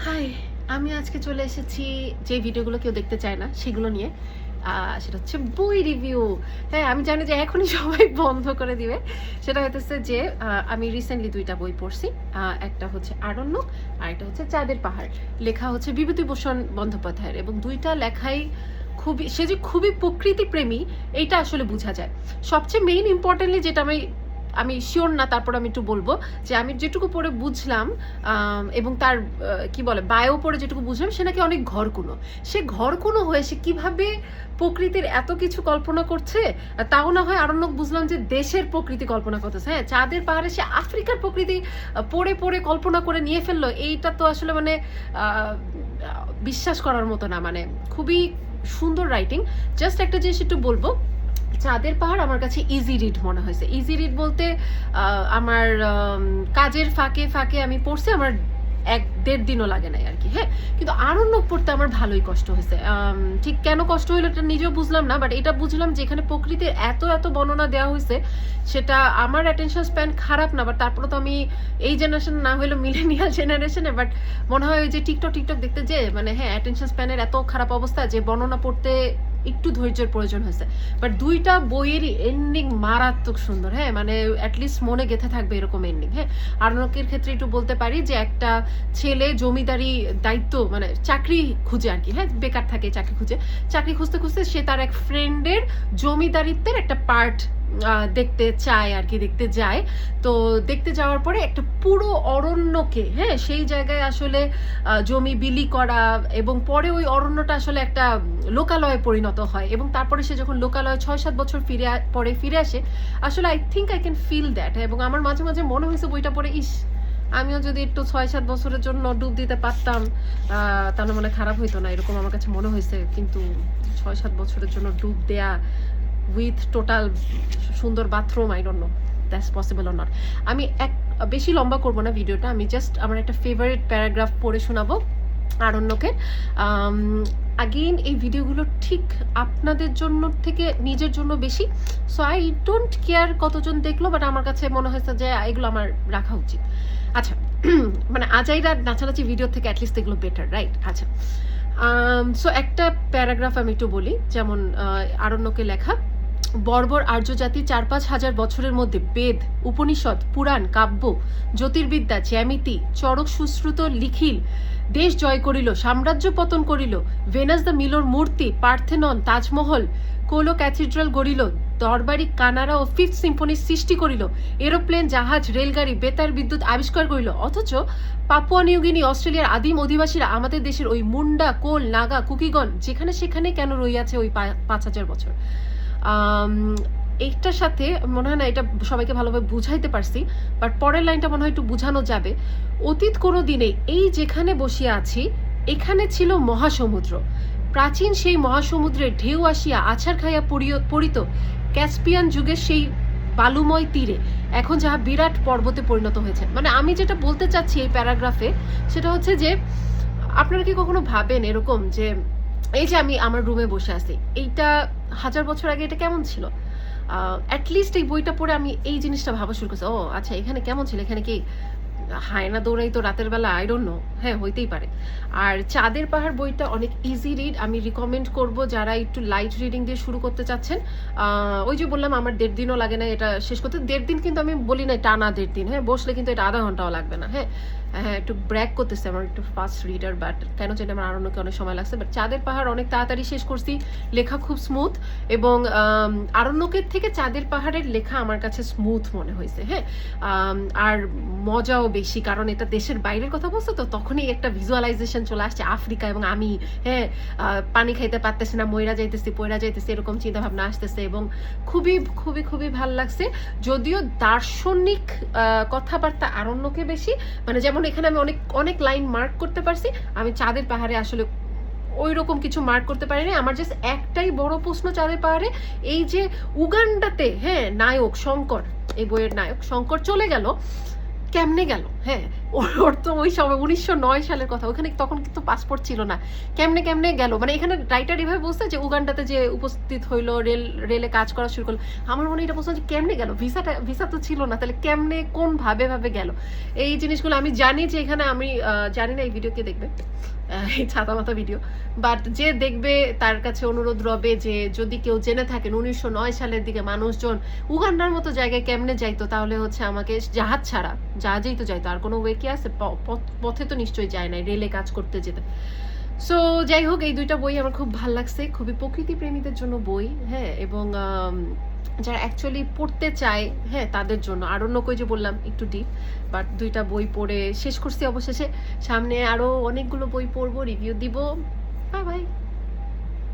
High, আমি আজকে চলে এসেছি যে ভিডিওগুলো কেউ দেখতে চায় না সেগুলো নিয়ে। সেটা হচ্ছে বই রিভিউ। হ্যাঁ, আমি জানি যে এখনই সবাই বন্ধ করে দিবে। সেটা হইতেছে যে আমি রিসেন্টলি ২টা বই পড়ছি। একটা হচ্ছে আরণ্যক আর একটা হচ্ছে চাঁদের পাহাড়। লেখা হচ্ছে বিভূতিভূষণ বন্দ্যোপাধ্যায়ের, এবং ২টা লেখাই সে যে খুবই প্রকৃতিপ্রেমী এইটা আসলে বোঝা যায়। সবচেয়ে মেইন ইম্পর্টেন্টলি যেটা আমি শিওর না, তারপর আমি একটু বলবো যে আমি যেটুকু পড়ে বুঝলাম এবং তার কি বলে বায়ো পড়ে যেটুকু বুঝলাম, সে নাকি অনেক ঘরকুনো। সে ঘরকুনো হয়ে সে কিভাবে প্রকৃতির এত কিছু কল্পনা করছে, তাও না হয় আরণ্যক বুঝলাম যে দেশের প্রকৃতি কল্পনা করতেছে। হ্যাঁ, চাঁদের পাহাড়ে সে আফ্রিকার প্রকৃতি পড়ে পড়ে কল্পনা করে নিয়ে ফেললো। এইটা তো আসলে মানে বিশ্বাস করার মতো না। মানে খুবই সুন্দর রাইটিং। জাস্ট একটা জিনিস একটু বলবো, চাঁদের পাহাড় আমার কাছে ইজি রিড মনে হয়েছে। ইজি রিড বলতে আমার কাজের ফাঁকে ফাঁকে আমি পড়ছি, আমার ১-১.৫ দিনও লাগে নাই আর কি। হ্যাঁ, কিন্তু আরণ্যক পড়তে আমার ভালোই কষ্ট হয়েছে। ঠিক কেন কষ্ট হইলো এটা নিজেও বুঝলাম না, বাট এটা বুঝলাম যে এখানে প্রকৃতির এত এত বর্ণনা দেওয়া হয়েছে, সেটা আমার অ্যাটেনশন স্প্যান খারাপ না, বাট তারপরে তো আমি এই জেনারেশন না হইলো মিলেনিয়াল জেনারেশনে, বাট মনে হয় ওই যে টিকটক দেখতে যে মানে হ্যাঁ অ্যাটেনশন স্প্যানের এত খারাপ অবস্থা যে বর্ণনা পড়তে একটু ধৈর্যের প্রয়োজন হয়েছে। বাট ২টা বইয়েরই এন্ডিং মারাত্মক সুন্দর। হ্যাঁ, মানে অ্যাটলিস্ট মনে গেঁথে থাকবে এরকম এন্ডিং। হ্যাঁ, আরণ্যকের ক্ষেত্রে একটু বলতে পারি যে একটা ছেলে জমিদারি দায়িত্ব মানে চাকরি খুঁজে আর কি। হ্যাঁ, বেকার থাকে, চাকরি খুঁজতে খুঁজতে সে তার এক ফ্রেন্ডের জমিদারিত্বের একটা পার্ট দেখতে চায় আর কি, দেখতে যায়। তো দেখতে যাওয়ার পরে একটা পুরো অরণ্যকে, হ্যাঁ সেই জায়গায় আসলে জমি বিলি করা, এবং পরে ওই অরণ্যটা আসলে একটা লোকালয়ে পরিণত হয়, এবং তারপরে সে যখন লোকালয়ে ৬-৭ বছর পরে ফিরে আসে, আসলে I think I can feel that. এবং আমার মাঝে মাঝে মনে হয়েছে বইটা পড়ে, ইস আমিও যদি একটু ৬-৭ বছরের জন্য ডুব দিতে পারতাম তাহলে মানে খারাপ হইতো না, এরকম আমার কাছে মনে হয়েছে। কিন্তু ৬-৭ বছরের জন্য ডুব দেয়া উইথ টোটাল সুন্দর bathroom, I don't know that's possible or not. আমি বেশি লম্বা করব না ভিডিওটা, আমি জাস্ট আমার একটা ফেভারিট প্যারাগ্রাফ পড়ে শোনাবো আরণ্যকের। আগেইন এই ভিডিওগুলো ঠিক আপনাদের জন্য থেকে নিজের জন্য বেশি, সো আই ডোন্ট কেয়ার কতজন দেখলো, বাট আমার কাছে মনে হয়েছে যে এগুলো আমার রাখা উচিত। আচ্ছা, মানে আজাইরা নাচানাচি ভিডিও থেকে অ্যাটলিস্ট এগুলো বেটার, রাইট? আচ্ছা, সো একটা প্যারাগ্রাফ আমি একটু বলি, যেমন আরণ্যকে লেখা। বর্বর আর্য জাতি ৪-৫ হাজার বছরের মধ্যে বেদ, উপনিষদ, পুরাণ, কাব্য, জ্যোতির্বিদ্যা, জ্যামিতি, চরক সুশ্রুত লিখিল, দেশ জয় করিল, সাম্রাজ্য পতন করিল, ভেনাস দ্য মিলোর মূর্তি, পার্থেনন, তাজমহল, কোলো ক্যাথিড্রাল গড়িল, দরবারি কানারা ও 5th সিম্ফনি সৃষ্টি করিল, এরোপ্লেন, জাহাজ, রেলগাড়ি, বেতার বিদ্যুৎ আবিষ্কার করিল, অথচ পাপুয়া নিউগিনি, অস্ট্রেলিয়ার আদিম অধিবাসীরা আমাদের দেশের ওই মুন্ডা, কোল, নাগা, কুকিগণ যেখানে সেখানে কেন রইয়াছে ওই ৫,০০০ বছর। এইটার সাথে মনে হয় না এটা সবাইকে ভালোভাবে বুঝাইতে পারছি, বাট পরের লাইনটা মনে হয় একটু বোঝানো যাবে। অতীত কোনো দিনে এই যেখানে বসিয়া আছি এখানে ছিল মহাসমুদ্র, প্রাচীন সেই মহাসমুদ্রের ঢেউ আসিয়া আছাড় খাইয়া পড়িত ক্যাসপিয়ান যুগের সেই বালুময় তীরে, এখন যাহা বিরাট পর্বতে পরিণত হয়েছে। মানে আমি যেটা বলতে চাচ্ছি এই প্যারাগ্রাফে, সেটা হচ্ছে যে আপনারা কি কখনো ভাবেন এরকম যে এই যে আমি আমার রুমে বসে আছি, এইটা ১০০০ বছর আগে এটা কেমন ছিল? অ্যাটলিস্ট এই বইটা পড়ে আমি এই জিনিসটা ভাবা শুরু করছি, ও আচ্ছা এখানে কেমন ছিল, এখানে কি হায়না দৌড়াই তো রাতের বেলা, আই ডোন্ট নো। হ্যাঁ, হইতেই পারে। আর চাঁদের পাহাড় বইটা অনেক ইজি রিড, আমি রিকমেন্ড করব যারা একটু লাইট রিডিং দিয়ে শুরু করতে চাচ্ছেন। ওই যে বললাম আমার ১.৫ দিনও লাগে না এটা শেষ করতে। ১.৫ দিন কিন্তু আমি বলি না টানা ১.৫ দিন, হ্যাঁ বসলে কিন্তু এটা আধা ঘন্টাও লাগবে না। হ্যাঁ হ্যাঁ, একটু ব্র্যাক করতেছে, আমার একটু ফাস্ট রিডার, বাট কেন জানি আমার আরণ্যকে অনেক সময় লাগছে। বাট চাঁদের পাহাড় অনেক তাড়াতাড়ি শেষ করছি, লেখা খুব স্মুথ, এবং আরণ্যকের থেকে চাঁদের পাহাড়ের লেখা আমার কাছে স্মুথ মনে হয়েছে। হ্যাঁ, আর মজাও বেশি, কারণ এটা দেশের বাইরের কথা বলছে, তো তখনই একটা ভিজুয়ালাইজেশন চলে আসছে আফ্রিকা, এবং আমি হ্যাঁ পানি খাইতে পারতেছি না, মইরা যাইতেছি, পয়রা যাইতেছি, এরকম চিন্তা ভাবনা আসতেছে, এবং খুবই খুবই খুবই ভাল লাগছে। যদিও দার্শনিক কথাবার্তা আরণ্যকে বেশি, মানে যেমন এখানে আমি অনেক অনেক লাইন মার্ক করতে পারছি, আমি চাঁদের পাহাড়ে আসলে ওই রকম কিছু মার্ক করতে পারিনি। আমার জাস্ট একটাই বড় প্রশ্ন চাঁদের পাহাড়ে, এই যে উগান্ডাতে হ্যাঁ নায়ক শঙ্কর, এই বইয়ের নায়ক শঙ্কর চলে গেল, কেমনে গেল? হ্যাঁ, ওর তো ওই সময় 1909 সালের কথা, ওখানে তখন কিন্তু পাসপোর্ট ছিল না, কেমনে কেমনে গেল, মানে এখানে রাইটার এভাবে বলছে যে উগান্ডাতে যে উপস্থিত হইলো, রেলে কাজ করা শুরু করলো। আমার মনে এটা বলছিলাম যে কেমনে গেল, ভিসা তো ছিল না, তাহলে কেমনে কোন ভাবে গেল। এই জিনিসগুলো আমি জানি যে এখানে আমি জানি না এই ভিডিও কে দেখবে, এই ছাতা মাথা ভিডিও, বাট যে দেখবে তার কাছে অনুরোধ রবে যে যদি কেউ জেনে থাকেন 1909 সালের দিকে মানুষজন উগান্ডার মতো জায়গায় কেমনে যাইতো, তাহলে হচ্ছে আমাকে জাহাজ ছাড়া, জাহাজেই তো যাইতো, আর কোনো ওয়ে কি আছে, পথে তো নিশ্চয়ই যায় না, রেলে কাজ করতে যেতে। সো যাই হোক, এই দুইটা বই আমার খুব ভালো লাগছে, খুবই প্রকৃতি প্রেমীদের জন্য বই, হ্যাঁ, এবং যারা অ্যাকচুয়ালি পড়তে চায়, হ্যাঁ, তাদের জন্য। আরণ্যকই যে বললাম একটু ডিপ, বাট দুইটা বই পড়ে শেষ করছি অবশেষে। সামনে আরো অনেকগুলো বই পড়বো, রিভিউ দিব। Bye bye.